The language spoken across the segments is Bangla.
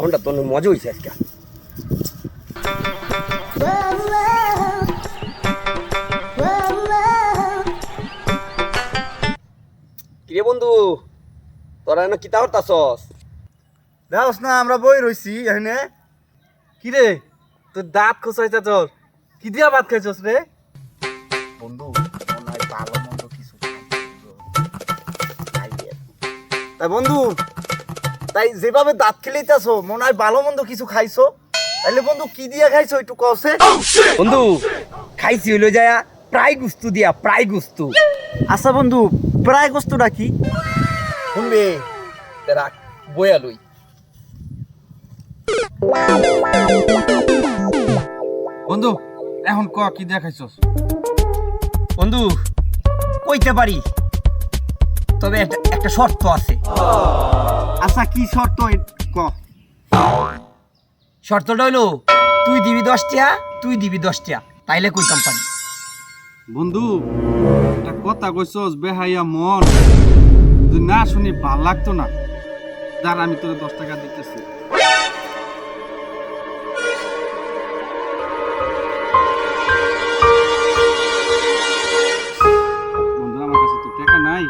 খাওয়ানটা তো মজা হয়েছে আজকে। কিরে বন্ধু, তোরা এনে কিতা হরতাছস? দেখোস না আমরা বই রইছি এখানে। কি রে তোর দাঁত খোঁচাইছে তোর? কি দিয়া ভাত খাইছস রে? বন্ধু মনে হয় ভালো মন্দ কিছু তাই বন্ধু, তাই যেভাবে দাঁত খেলেইতেছো মনে হয় ভালো মন্দ কিছু খাইছো। তাইলে বন্ধু কি দিয়া খাইছো একটু কসে? বন্ধু খাইছি হইলো যায় প্রায় গুস্তু দিয়া, প্রায় গুস্তু। আচ্ছা বন্ধু, প্রায় কষ্টটা কি শুনবে তেরা বয়া লই। বন্ধু এখন ক কি দিয়া খাইছস? বন্ধু কইতে পারি, তবে একটা শর্ত আছে। আচ্ছা কি শর্ত ক? শর্তটা হইলো তুই দিবি 10 টাকা, তুই দিবি 10 টাকা, তাইলে কইতাম পারি। বন্ধু একটা কথা কইছস বেহাইয়া মন, যদি না শুনি ভাল লাগতো না। দাঁড়া আমি তোরে 10 টাকা দিতেছি। বন্ধু আমার কাছে তো টাকা নাই,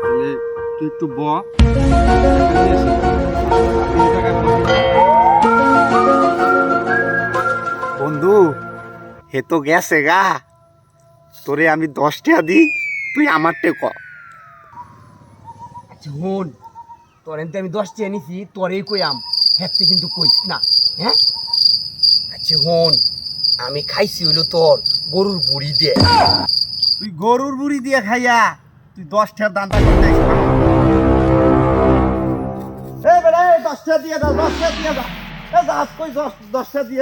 তাহলে তুই একটু ব বন্ধু হে তো গেছে গা, তোরে আমি 10 টাকা দিই, তুই আমারটে ক। আচ্ছা হন, তোর এনতে আমি 10 টাকা নিছি, তোরেই কইয়াম, হেতে কিন্তু কইস না, হ্যাঁ? আচ্ছা হন, আমি খাইছি হইলো তোর গরুর বুড়ি দিয়ে। তুই গরুর বুড়ি দিয়ে খাইয়া তুই 10 টাকার দানটা করতে আইস। এই বেটা 10 টাকা দিয়ে দাও, 10 টাকা দিয়ে দাও। এ দাস কই 10 টাকা দিয়ে